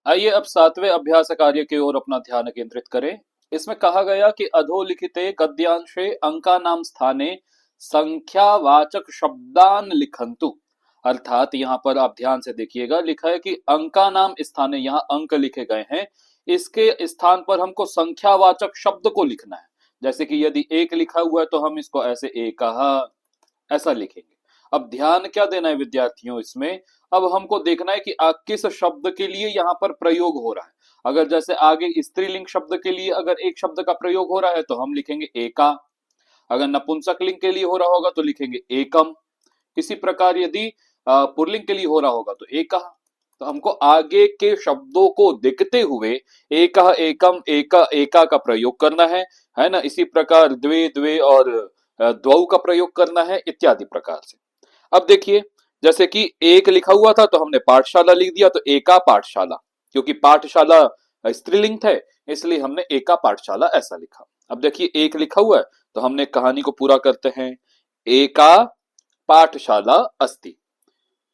आइए अब सातवें अभ्यास कार्य की ओर अपना ध्यान केंद्रित करें। इसमें कहा गया कि अधोलिखिते गद्यांशे अंकानां स्थाने संख्यावाचक शब्दान लिखन्तु। अर्थात यहाँ पर आप ध्यान से देखिएगा, लिखा है कि अंकानां स्थाने, यहाँ अंक लिखे गए हैं, इसके स्थान पर हमको संख्यावाचक शब्द को लिखना है। जैसे कि यदि एक लिखा हुआ है तो हम इसको ऐसे एकः ऐसा लिखेंगे। अब ध्यान क्या देना है विद्यार्थियों इसमें, अब हमको देखना है कि किस शब्द के लिए यहाँ पर प्रयोग हो रहा है। अगर जैसे आगे स्त्रीलिंग शब्द के लिए अगर एक शब्द का प्रयोग हो रहा है तो हम लिखेंगे एका। अगर नपुंसक लिंग के लिए हो रहा होगा तो लिखेंगे एकम। इसी प्रकार यदि पुल्लिंग के लिए हो रहा होगा तो एकः। तो हमको आगे के शब्दों को देखते हुए एकः, एकम, एका, एका का प्रयोग करना है ना। इसी प्रकार द्वे, द्वे और द्वौ का प्रयोग करना है, इत्यादि प्रकार से। अब देखिए, जैसे कि एक लिखा हुआ था तो हमने पाठशाला लिख दिया, तो एका पाठशाला, क्योंकि पाठशाला स्त्रीलिंग थे इसलिए हमने एका पाठशाला ऐसा लिखा। अब देखिए एक लिखा हुआ है तो हमने कहानी को पूरा करते हैं। एका पाठशाला अस्ति,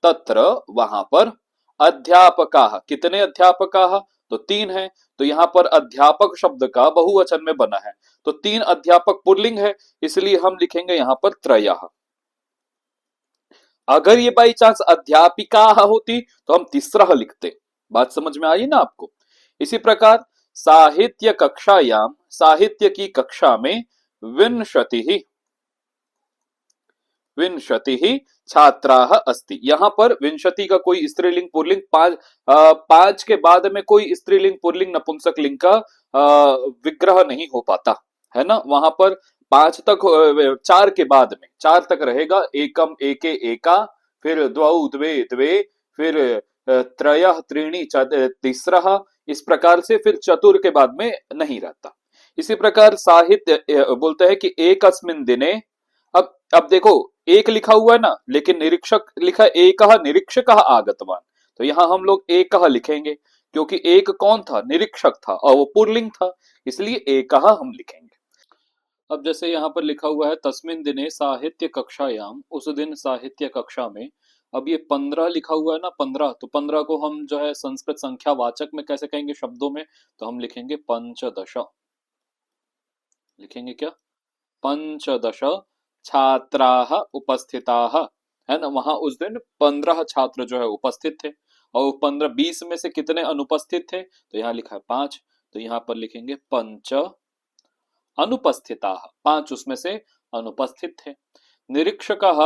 तत्र वहां पर अध्यापकाः, कितने अध्यापकाः, तो तीन है। तो यहाँ पर अध्यापक शब्द का बहुवचन में बना है, तो तीन अध्यापक पुल्लिंग है, इसलिए हम लिखेंगे यहाँ पर त्रयः। अगर ये बाई चांस अध्यापिका होती तो हम तीसरा लिखते। बात समझ में आई ना आपको। इसी प्रकार साहित्य कक्षायाम, साहित्य की कक्षा में विंशतिः, विंशतिः छात्राः अस्ति। यहाँ पर विंशति का कोई स्त्रीलिंग पुल्लिंग, पांच के बाद में कोई स्त्रीलिंग पुल्लिंग नपुंसक लिंग का विग्रह नहीं हो पाता है ना। वहां पर पांच तक, चार के बाद में चार तक रहेगा, एकम, एके, एका, फिर द्वौ, द्वे, द्वे, फिर त्रयः, त्रीणि, तीसरा, इस प्रकार से फिर चतुर के बाद में नहीं रहता। इसी प्रकार साहित्य बोलते हैं कि एकस्मिन् दिने। अब देखो एक लिखा हुआ है ना, लेकिन निरीक्षक लिखा एकः निरीक्षकः आगतवान, तो यहाँ हम लोग एकः लिखेंगे, क्योंकि एक कौन था, निरीक्षक था और वो पुल्लिंग था, इसलिए एकः हम लिखेंगे। अब जैसे यहाँ पर लिखा हुआ है तस्मिन दिने साहित्य कक्षायाम, उस दिन साहित्य कक्षा में। अब ये 15 लिखा हुआ है ना, 15, तो 15 को हम जो है संस्कृत संख्या वाचक में कैसे कहेंगे शब्दों में, तो हम लिखेंगे पंचदश। लिखेंगे क्या, पंचदश छात्राः उपस्थिताः, है ना। वहां उस दिन 15 छात्र जो है उपस्थित थे, और 15, 20 में से कितने अनुपस्थित थे, तो यहाँ लिखा है 5, तो यहाँ पर लिखेंगे पंच अनुपस्थिताः, 5 उसमें से अनुपस्थित थे। निरीक्षकः,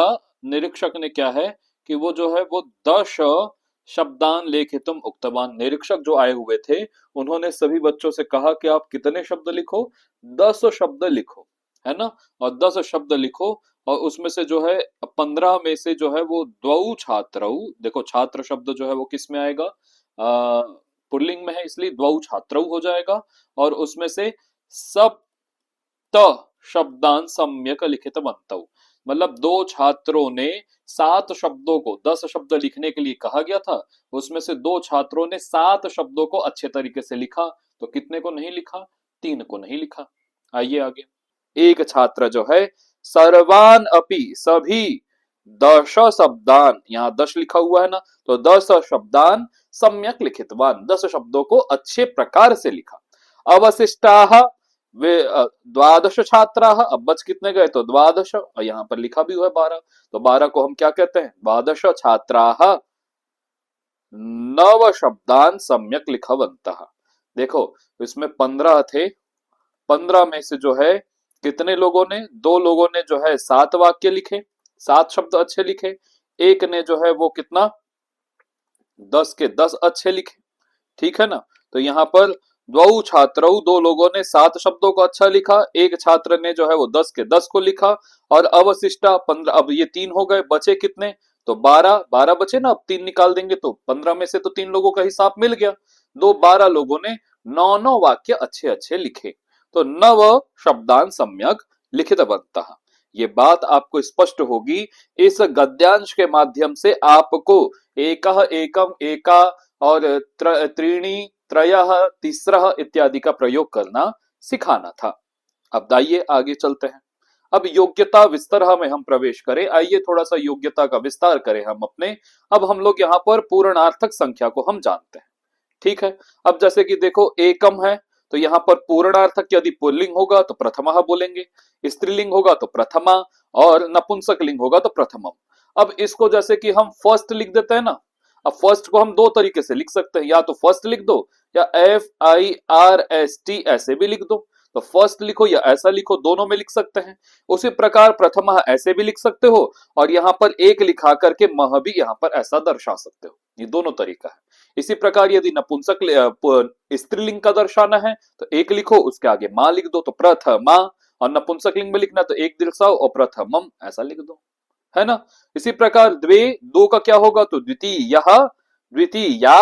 निरीक्षक ने क्या है कि वो जो है वो 10 शब्दान लेखितुम उक्तवान। निरीक्षक जो आए हुए थे उन्होंने सभी बच्चों से कहा कि आप कितने शब्द लिखो, 10 शब्द लिखो, है ना। और 10 शब्द लिखो, और उसमें से जो है 15 में से जो है वो द्वौ छात्रौ, देखो छात्र शब्द जो है वो किस में आएगा, पुल्लिंग में है, इसलिए द्वौ छात्रौ हो जाएगा। और उसमें से सप्त शब्दान सम्यक लिखितवन्तौ, मतलब 2 छात्रों ने 7 शब्दों को, 10 शब्द लिखने के लिए कहा गया था, उसमें से 2 छात्रों ने 7 शब्दों को अच्छे तरीके से लिखा। तो कितने को नहीं लिखा, 3 को नहीं लिखा। आइए आगे, एक छात्र जो है सर्वान अपि, सभी 10 शब्दान, यहाँ 10 लिखा हुआ है ना, तो 10 शब्दान सम्यक लिखितवान, 10 शब्दों को अच्छे प्रकार से लिखा। अवशिष्टाः वे 12 छात्राः, अब बच कितने गए, तो 12, और यहाँ पर लिखा भी हुआ है 12, तो 12 को हम क्या कहते हैं, 12 छात्राः 9 शब्दान सम्यक लिखवन्तः। देखो इसमें 15 थे, 15 में से जो है कितने लोगों ने, 2 लोगों ने जो है 7 वाक्य लिखे, 7 शब्द अच्छे लिखे। एक ने जो है वो कितना, 10 के 10 अच्छे लिखे, ठीक है ना। तो यहाँ पर द्वौ छात्रौ, 2 लोगों ने 7 शब्दों को अच्छा लिखा, एक छात्र ने जो है वो 10 के 10 को लिखा, और अवशिष्टा 15, अब ये 3 हो गए, बचे कितने, तो 12, 12 बचे ना, अब 3 निकाल देंगे तो 15 में से तो 3 लोगों का हिसाब मिल गया, 12 लोगों ने 9 वाक्य अच्छे अच्छे लिखे, तो 9 शब्दान सम्यक लिखितवन्तः। ये बात आपको स्पष्ट होगी, इस गद्यांश के माध्यम से आपको एकः, एकम, एका और त्रीणि, त्रयः, तीसरा इत्यादि का प्रयोग करना सिखाना था। अब आइए आगे चलते हैं। अब योग्यता विस्तार में हम प्रवेश करें। आइए थोड़ा सा योग्यता का विस्तार करें हम अपने। अब हम लोग यहाँ पर पूर्णार्थक संख्या को हम जानते हैं। ठीक है। अब जैसे कि देखो एकम है, तो यहाँ पर पूर्णार्थक यदि पुल्लिंग होगा तो प्रथमा बोलेंगे, स्त्रीलिंग होगा तो प्रथमा, और नपुंसक लिंग होगा तो प्रथमम। अब इसको जैसे कि हम फर्स्ट लिख देते हैं ना, अब फर्स्ट को हम दो तरीके से लिख सकते हैं, या तो फर्स्ट लिख दो या FIRST ऐसे भी लिख दो। तो फर्स्ट लिखो या ऐसा लिखो, दोनों में लिख सकते हैं। उसी प्रकार प्रथमा ऐसे भी लिख सकते हो, और यहाँ पर एक लिखा करके मह भी यहाँ पर ऐसा दर्शा सकते हो। ये दोनों तरीका है। इसी प्रकार यदि नपुंसक स्त्रीलिंग का दर्शाना है तो एक लिखो, उसके आगे मां लिख दो तो प्रथमा, और नपुंसक लिंग में लिखना तो एक दर्शाओ और प्रथमम ऐसा लिख दो, है ना। इसी प्रकार द्वे, दो का क्या होगा तो द्वितीय, द्वितीया,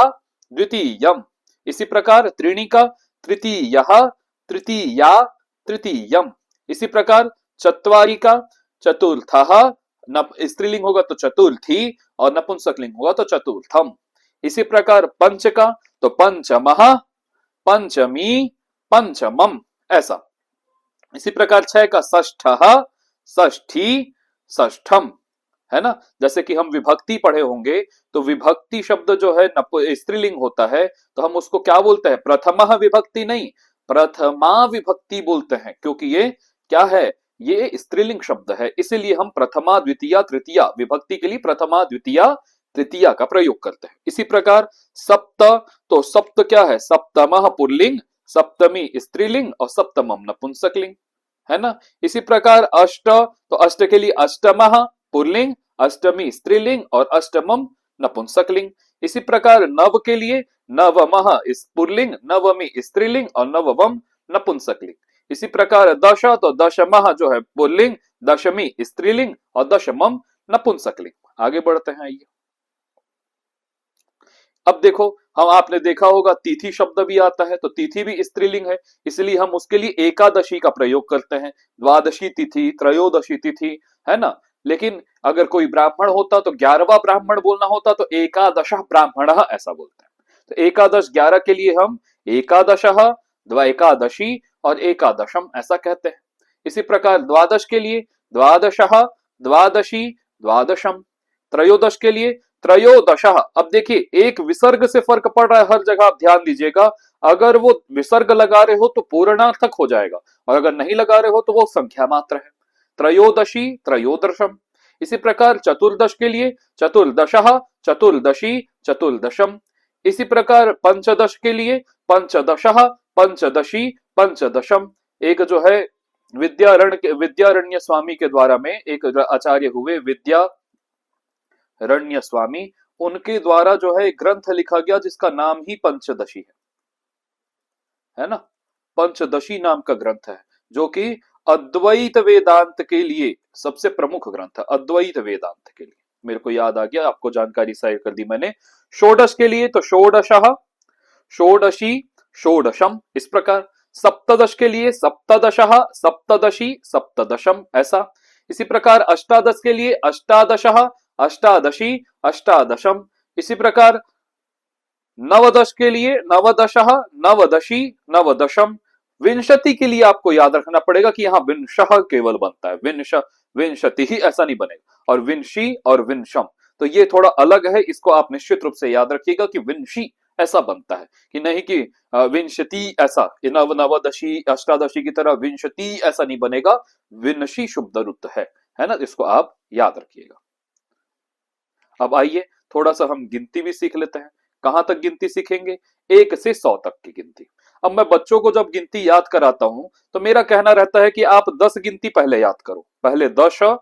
द्वितीयम। इसी प्रकार त्रीणी का तृतीय, तृतीया, तृतीयम। इसी प्रकार चत्वारी का चतुर्थः, स्त्रीलिंग होगा तो चतुर्थी, और नपुंसक लिंग होगा तो चतुर्थम। इसी प्रकार पंच का तो पंचमः, पंचमी, पंचमम ऐसा। इसी प्रकार छह का षष्ठः, षष्ठी, षष्ठम, है ना। जैसे कि हम विभक्ति पढ़े होंगे, तो विभक्ति शब्द जो है स्त्रीलिंग होता है, तो हम उसको क्या बोलते हैं, प्रथमा विभक्ति नहीं, प्रथमा विभक्ति बोलते हैं, क्योंकि ये क्या है, ये स्त्रीलिंग शब्द है, इसीलिए हम प्रथमा द्वितीया तृतीया विभक्ति के लिए प्रथमा द्वितीया तृतीया का प्रयोग करते हैं। इसी प्रकार सप्त, तो सप्त क्या है, सप्तमः पुल्लिंग, सप्तमी स्त्रीलिंग और सप्तमम नपुंसकलिंग, है ना। इसी प्रकार अष्ट, तो अष्ट के लिए अष्टमः पुल्लिंग, अष्टमी स्त्रीलिंग और अष्टमम नपुंसकलिंग। इसी प्रकार नव के लिए नवमः पुल्लिंग, नवमी स्त्रीलिंग और नवमम नपुंसकलिंग। इसी प्रकार दश, तो दशमः जो है पुल्लिंग, दशमी स्त्रीलिंग और दशमम नपुंसकलिंग। आगे बढ़ते हैं आइए। अब देखो, हम आपने देखा होगा तिथि शब्द भी आता है, तो तिथि भी स्त्रीलिंग है, इसलिए हम उसके लिए एकादशी का प्रयोग करते हैं, द्वादशी तिथि, त्रयोदशी तिथि, है ना। लेकिन अगर कोई ब्राह्मण होता तो 11वां ब्राह्मण बोलना होता तो एकादश ब्राह्मण ऐसा बोलते हैं। तो एकादश 11 के लिए हम एकादश, द्वैकादशी और एकादशम ऐसा कहते हैं। इसी प्रकार द्वादश के लिए द्वादश, द्वादशी, द्वादशम। त्रयोदश के लिए त्रयोदश। अब देखिए एक विसर्ग से फर्क पड़ रहा है हर जगह, आप ध्यान दीजिएगा। अगर वो विसर्ग लगा रहे हो तो पूर्णार्थक हो जाएगा, और अगर नहीं लगा रहे हो तो वो संख्या मात्र है। त्रयोदशी, त्रयोदशम। इसी प्रकार चतुर्दश के लिए चतुर्दश, चतुर्दशी, चतुर्दशम। इसी प्रकार पंचदश के लिए पंचदश, पंचदशी, पंचदशम। एक जो है विद्यारण्य स्वामी के द्वारा में एक आचार्य हुए विद्यारण्य स्वामी, उनके द्वारा जो है ग्रंथ लिखा गया जिसका नाम ही पंचदशी है ना। पंचदशी नाम का ग्रंथ है, जो कि अद्वैत वेदांत के लिए सबसे प्रमुख ग्रंथ है, अद्वैत वेदांत के लिए। मेरे को याद आ गया, आपको जानकारी शेयर कर दी मैंने। षोडश के लिए तो षोडशः, षोडशी, षोडशम। इस प्रकार सप्तदश के लिए सप्तदशः, सप्तदशी, सप्तदशम ऐसा। इसी प्रकार अष्टादश के लिए अष्टादशः, अष्टादशी, अष्टादशम। इसी प्रकार नवदश के लिए नवदशः, नवदशी, नवदशम। विंशति के लिए आपको याद रखना पड़ेगा कि यहाँ विंशः केवल बनता है, विंशति ही ऐसा नहीं बनेगा, और विंशी और विंशम तो ये थोड़ा अलग है, इसको आप निश्चित रूप से याद रखिएगा कि विंशी ऐसा बनता है, कि नहीं कि विंशति ऐसा, नवदशी अष्टादशी की तरह विंशति ऐसा नहीं बनेगा, विंशी शुभ रुत है ना, इसको आप याद रखिएगा। अब आइए थोड़ा सा हम गिनती भी सीख लेते हैं। कहां तक गिनती सीखेंगे, 1 से 100 तक की गिनती। अब मैं बच्चों को जब गिनती याद कराता हूं तो मेरा कहना रहता है कि आप 10 गिनती पहले याद करो, पहले 10,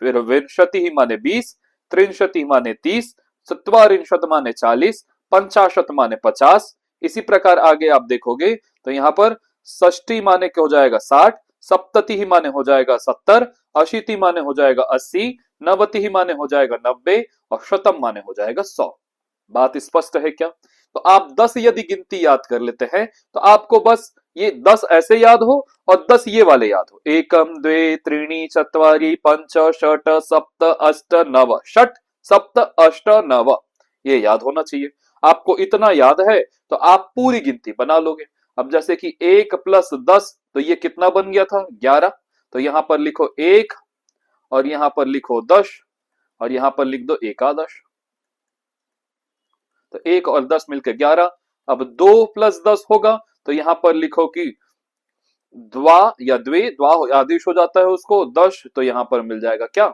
फिर विंशति माने 20, त्रिंशति माने 30, चत्वारिंशत माने 40, पंचाशत माने 50। इसी प्रकार आगे आप देखोगे तो यहाँ पर षष्ठी माने क्या हो जाएगा 60, सप्तति माने हो जाएगा 70, अशीति माने हो जाएगा 80, नवति माने हो जाएगा 90 और शतम माने हो जाएगा 100। बात स्पष्ट है क्या। तो आप 10 यदि गिनती याद कर लेते हैं तो आपको बस ये 10 ऐसे याद हो और 10 ये वाले याद हो, एकम द्वे त्रीणि चत्वारि पंच षट सप्त अष्ट नव, षट सप्त अष्ट नव ये याद होना चाहिए। आपको इतना याद है तो आप पूरी गिनती बना लोगे। अब जैसे कि 1 + 10 तो ये कितना बन गया था 11, तो यहां पर लिखो 1 और यहां पर लिखो 10 और यहां पर लिख दो एकादश, तो 1 और 10 मिलकर 11। अब 2 + 10 होगा तो यहां पर लिखो कि द्वा या द्वे, द्वा आदेश हो जाता है उसको, दश तो यहां पर मिल जाएगा क्या,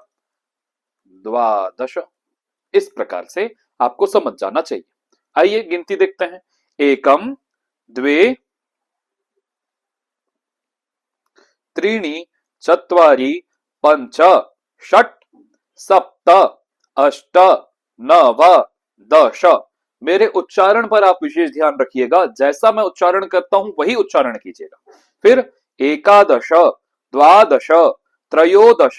द्वादश। इस प्रकार से आपको समझ जाना चाहिए। आइए गिनती देखते हैं। एकम, द्वे, त्रीणि, चत्वारि, पंच, षट, सप्त, अष्ट, नव, दश। मेरे उच्चारण पर आप विशेष ध्यान रखिएगा, जैसा मैं उच्चारण करता हूं वही उच्चारण कीजिएगा। फिर एकादश, द्वादश, त्रयोदश,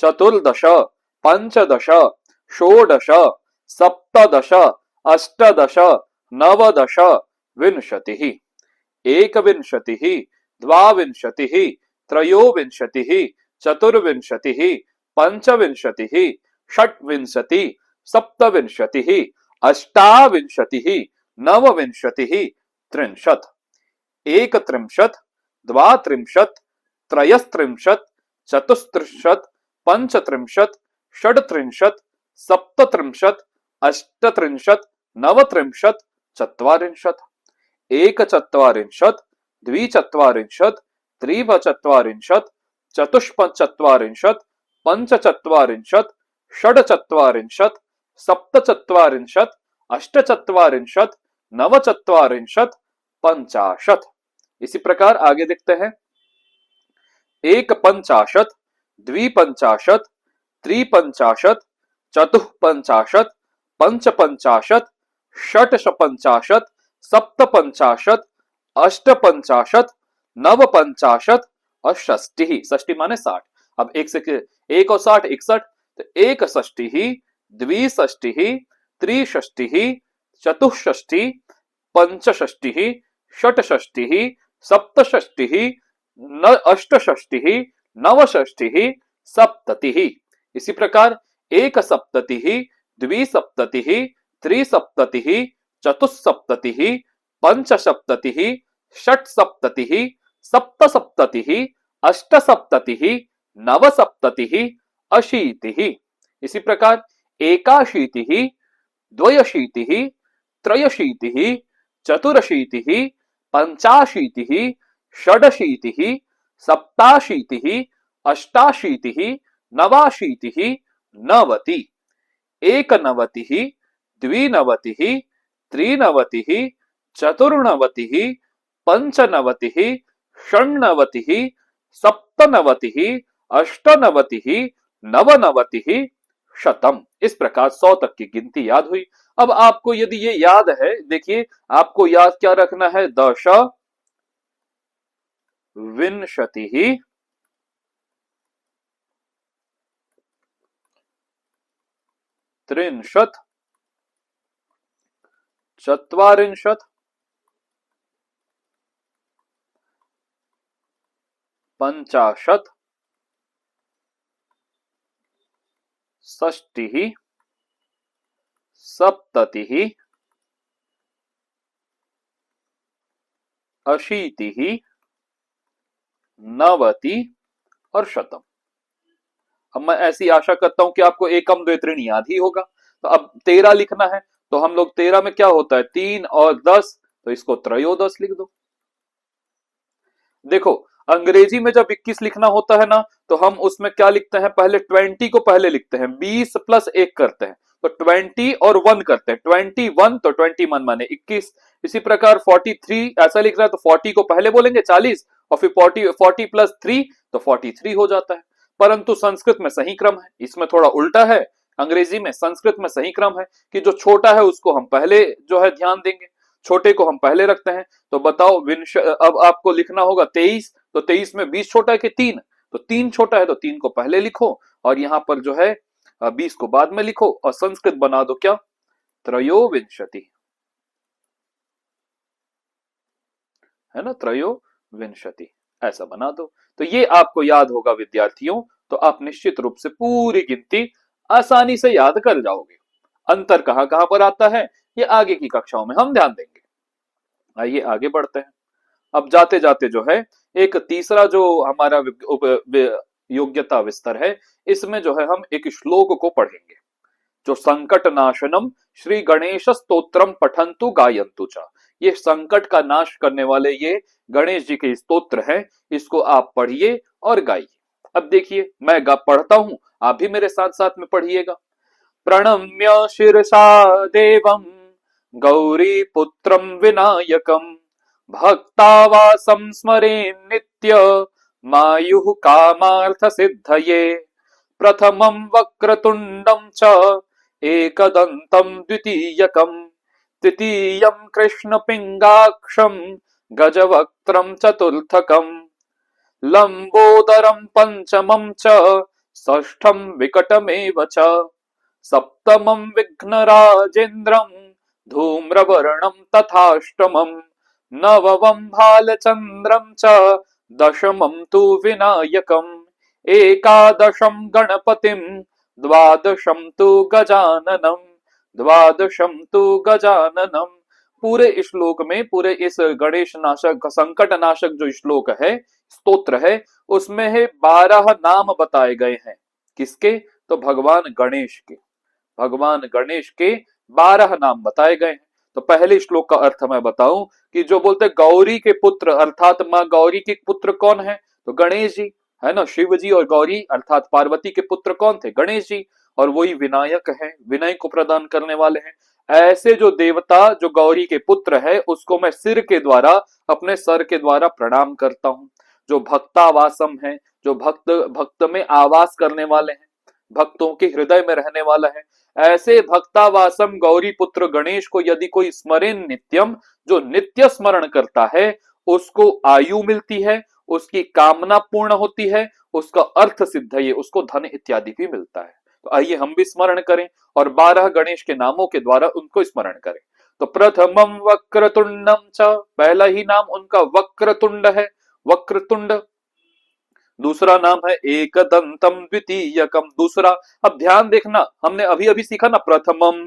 चतुर्दश, पंचदश, षोडश, सप्तदश, अष्टदश, नवदश, विंशतिः। एकविंशतिः, द्वाविंशतिः, त्रयोविंशतिः, चतुर्विंशतिः, पंचविंशतिः, षट्विंशतिः, सप्तविंशतिः, अष्टाविंशतिः, नवविंशतिः, त्रिंशत्। एकत्रिंशत्, द्वात्रिंशत्, त्रयस्त्रिंशत्, चतुस्त्रिंशत्, पंचत्रिंशत्, षड्त्रिंशत्, सप्तत्रिंशत्, अष्टत्रिंशत्, नवत्रिंशत्, चत्वारिंशत्। एकचत्वारिंशत्, द्विचत्वारिंशत्, त्रिचत्वारिंशत्, चतुष्पञ्चत्वारिंशत्, पञ्चचत्वारिंशत्, षड्चत्वारिंशत्, सप्तचत्वारिंशत्, अष्टचत्वारिंशत्, नवचत्वारिंशत्, पंचाशत्। इसी प्रकार आगे देखते हैं। एक पंचाशत्, द्विपंचाशत्, त्रिपंचाशत्, चतुःपंचाशत्, पंचपंचाशत्, षट्पंचाशत्, सप्तपंचाशत्, अष्टपंचाशत्, नवपंचाशत् और षष्टि। षष्टि माने 60। अब एक से एक और 60 61, तो एक षष्टि, द्विषष्टि, त्रिषष्टि, चतुष्षष्टि, पंचषष्टि, षट्षष्टि, सप्तषष्टि, अष्टषष्टि, नवषष्टि, सप्ततिः। इसी प्रकार एक सप्ततिः, द्विसप्ततिः, त्रिसप्ततिः, चतुस्सप्ततिः, पंचसप्ततिः, षट्सप्ततिः, सप्तसप्ततिः, अष्टसप्ततिः, नवसप्ततिः, अशीतिः। इसी प्रकार एकाशीतिः, द्वयशीतिः, त्रयशीतिः, चतुरशीतिः, पंचाशीतिः, षडशीतिः, सप्ताशीतिः, अष्टाशीतिः, नवाशीतिः, नवति। एकनवतिः, द्विनवतिः, त्रिनवतिः, चतुर्नवतिः, पंचनवतिः, षण्णवतिः, सप्तनवतिः, अष्टनवतिः, नवनवतिः, शतम। इस प्रकार 100 तक की गिनती याद हुई। अब आपको यदि ये याद है, देखिए आपको याद क्या रखना है, दश, विंशतिः, त्रिंशत्, चत्वारिंशत्, पंचाशत्, षष्टिः, सप्ततिः, अशीतिः, नवति और शतम। अब मैं ऐसी आशा करता हूं कि आपको एकम द्वे त्रीण याद ही होगा। तो अब 13 लिखना है, तो हम लोग 13 में क्या होता है, 3 और 10, तो इसको त्रयोदश लिख दो। देखो अंग्रेजी में जब 21 लिखना होता है ना, तो हम उसमें क्या लिखते हैं, पहले 20 को पहले लिखते हैं, 20 + 1 करते हैं, तो 20 और 1 करते हैं, 21 तो 21 माने 21। इसी प्रकार 43 ऐसा लिख रहा है, तो 40 को पहले बोलेंगे 40, और फिर 40 + 3 तो 43 हो जाता है। परंतु संस्कृत में सही क्रम है, इसमें थोड़ा उल्टा है। अंग्रेजी में, संस्कृत में सही क्रम है कि जो छोटा है उसको हम पहले जो है ध्यान देंगे, छोटे को हम पहले रखते हैं। तो बताओ अब आपको लिखना होगा 23, तो 23 में 20 छोटा है कि 3, तो 3 छोटा है, तो 3 को पहले लिखो और यहां पर जो है 20 को बाद में लिखो, और संस्कृत बना दो क्या, त्रयोविंशति, है ना, त्रयोविंशति ऐसा बना दो। तो ये आपको याद होगा विद्यार्थियों, तो आप निश्चित रूप से पूरी गिनती आसानी से याद कर जाओगे। अंतर कहां कहां पर आता है, ये आगे की कक्षाओं में हम ध्यान देंगे। आइए आगे बढ़ते हैं। अब जाते जाते जो है एक तीसरा जो हमारा योग्यता विस्तार है, इसमें जो है हम एक श्लोक को पढ़ेंगे, जो संकट नाशनम श्री गणेश स्तोत्रम पठंतु गायंतु च, ये संकट का नाश करने वाले ये गणेश जी के स्तोत्र हैं, इसको आप पढ़िए और गाइए। अब देखिए मैं पढ़ता हूं, आप भी मेरे साथ साथ में पढ़िएगा। प्रणम्य शिरसा देवं गौरी पुत्रं विनायकं भक्तावासं स्मरे नित्य मायुः कामार्थ सिद्धये। प्रथमं वक्रतुण्डं च एकदन्तं द्वितीयकं तृतीयं कृष्णपिङ्गाक्षं गजवक्त्रं चतुर्थकं लंबोदरं पंचमं च षष्ठं विकटमेव च सप्तमं विघ्नराजेन्द्रं धूम्रवर्णं तथाष्टमं नवमं भालचन्द्रं च दशमं तु विनायकम् एकादशं गणपतिं द्वादशं तु गजाननं द्वादशं तु गजाननं। पूरे श्लोक में, पूरे इस गणेश नाशक संकट नाशक जो श्लोक है, स्तोत्र है, उसमें है 12 नाम बताए गए हैं। किसके? तो भगवान गणेश के, भगवान गणेश के 12 नाम बताए गए हैं। तो पहले श्लोक का अर्थ मैं बताऊं कि जो बोलते गौरी के पुत्र अर्थात माँ गौरी के पुत्र कौन है? तो गणेश जी है ना। शिव जी और गौरी अर्थात पार्वती के पुत्र कौन थे? गणेश जी। और वही विनायक है, विनय को प्रदान करने वाले हैं। ऐसे जो देवता जो गौरी के पुत्र है, उसको मैं सिर के द्वारा, अपने सर के द्वारा प्रणाम करता हूं। जो भक्तावासम है, जो भक्त में आवास करने वाले हैं, भक्तों के हृदय में रहने वाला है, ऐसे भक्तावासम गौरी पुत्र गणेश को यदि कोई स्मरण नित्यम, जो नित्य स्मरण करता है, उसको आयु मिलती है, उसकी कामना पूर्ण होती है, उसका अर्थ सिद्ध है, उसको धन इत्यादि भी मिलता है। तो आइए हम भी स्मरण करें और 12 गणेश के नामों के द्वारा उनको स्मरण करें। तो प्रथमम वक्रतुंडम च, पहला ही नाम उनका वक्रतुंड है, वक्रतुंड। दूसरा नाम है एकदंतम द्वितीयकम, दूसरा। अब ध्यान देखना, हमने अभी अभी सीखा ना, प्रथमम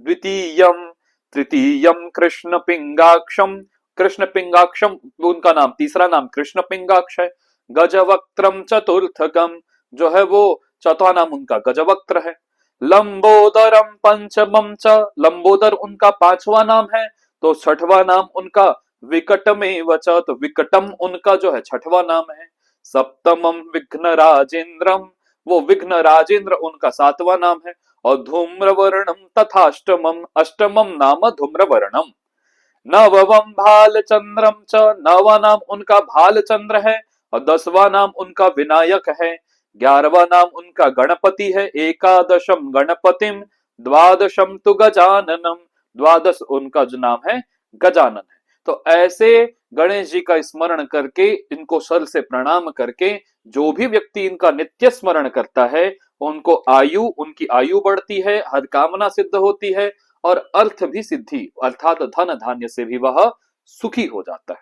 द्वितीयम तृतीयम कृष्ण पिंगाक्षम, कृष्ण पिंगाक्षम उनका नाम, तीसरा नाम कृष्ण पिंगाक्ष है। गजवक्त्रम चतुर्थकम, जो है वो चौथा नाम उनका गजवक्त्र है। लंबोदरम पंचमम च, लंबोदर उनका पांचवा नाम है। तो छठवा नाम उनका विकटमेव च, तो विकटम उनका जो है छठवा नाम है। सप्तमम विघ्न राजेंद्रम, वो विघ्न राजेंद्र उनका सातवां नाम है। और धूम्रवर्णम तथाष्टमम, अष्टमम नाम धूम्रवर्णम। नवम भालचंद्रम च, नवा नाम उनका भालचंद्र है। और 10वां नाम उनका विनायक है। 11वां नाम उनका गणपति है। एकादशम गणपतिम द्वादशम तु गजाननम, द्वादश उनका जो नाम है गजानन है। तो ऐसे गणेश जी का स्मरण करके, इनको सर से प्रणाम करके जो भी व्यक्ति इनका नित्य स्मरण करता है, उनको आयु, उनकी आयु बढ़ती है, हर कामना सिद्ध होती है और अर्थ भी सिद्धि अर्थात धन धान्य से भी वह सुखी हो जाता है।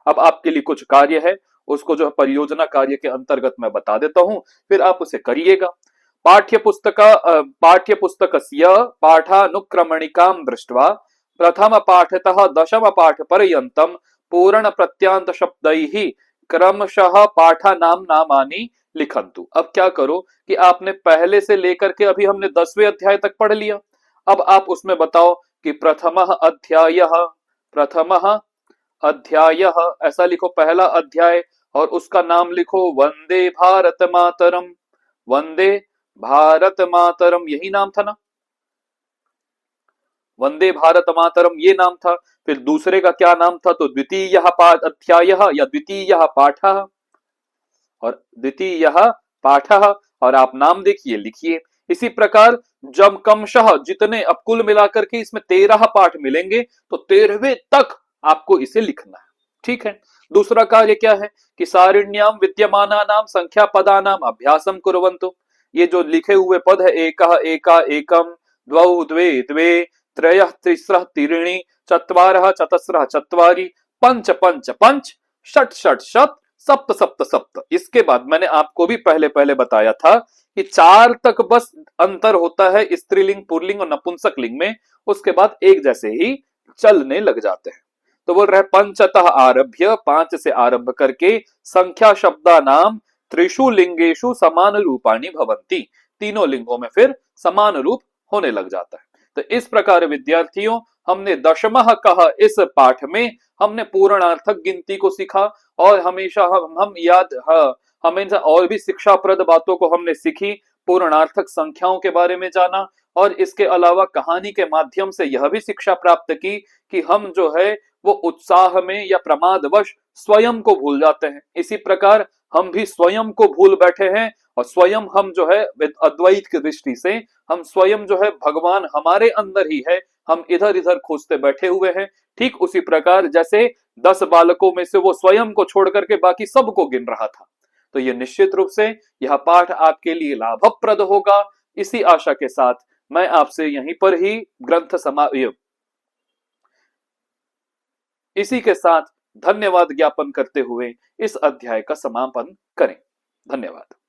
अब आपके लिए कुछ कार्य है, उसको जो परियोजना कार्य के अंतर्गत मैं बता देता हूं, फिर आप उसे करिएगा। पाठ्य पुस्तकस्य पाठानुक्रमणिकां दृष्ट्वा प्रथम पाठतः दशम पाठ पर्यंतम पूर्ण प्रत्यांत शब्दैः क्रमशः पाठानां नामानि लिखन्तु। अब क्या करो कि आपने पहले से लेकर के, अभी हमने 10वें अध्याय तक पढ़ लिया, अब आप उसमें बताओ कि प्रथमः अध्यायः, प्रथमः अध्यायः ऐसा लिखो, पहला अध्याय, और उसका नाम लिखो वंदे भारत मातरम, वंदे भारत मातरम, यही नाम था ना, वंदे भारत मातरम ये नाम था। फिर दूसरे का क्या नाम था? तो द्वितीय अध्याय या द्वितीय पाठ, और द्वितीय पाठ, और आप नाम देखिए, लिखिए। इसी प्रकार जब क्रमशः जितने, अब कुल मिलाकर के इसमें 13 पाठ मिलेंगे, तो 13वें तक आपको इसे लिखना है। ठीक है। दूसरा कार्य क्या है कि सारिण्याम विद्यमानानां संख्या पदानाम अभ्यासम कुर्वन्तु। ये जो लिखे हुए पद है, एकः एका एकम, द्वौ द्वे द्वे, त्रयः तिस्रः त्रीणि, चत्वारः चतस्रः चत्वारि, पंच पंच पंच, षट षट षट, सप्त सप्त सप्त। इसके बाद मैंने आपको भी पहले पहले बताया था कि 4 तक बस अंतर होता है स्त्रीलिंग, पुल्लिंग और नपुंसक लिंग में, उसके बाद एक जैसे ही चलने लग जाते हैं। तो बोल रहे पंचतः आरभ्य, 5 से आरंभ करके, संख्या शब्दा नाम त्रिषु लिंगेषु समान रूपाणी भवंती, तीनों लिंगों में फिर समान रूप होने लग जाता है। तो इस प्रकार विद्यार्थियों, हमने दशमः कह इस पाठ में हमने पूर्णार्थक गिनती को सीखा, और हमेशा हम याद, हमेशा और भी शिक्षाप्रद बातों को हमने सीखी, पूर्णार्थक संख्याओं के बारे में जाना, और इसके अलावा कहानी के माध्यम से यह भी शिक्षा प्राप्त की कि हम जो है वो उत्साह में या प्रमादवश स्वयं को भूल जाते हैं। इसी प्रकार हम भी स्वयं को भूल बैठे हैं, और स्वयं हम जो है अद्वैत की दृष्टि से हम स्वयं जो है भगवान हमारे अंदर ही है, हम इधर इधर खोजते बैठे हुए हैं। ठीक उसी प्रकार जैसे 10 बालकों में से वो स्वयं को छोड़ करके बाकी सबको गिन रहा था। तो ये निश्चित रूप से यह पाठ आपके लिए लाभप्रद होगा। इसी आशा के साथ मैं आपसे यहीं पर ही इसी के साथ धन्यवाद ज्ञापन करते हुए इस अध्याय का समापन करें। धन्यवाद।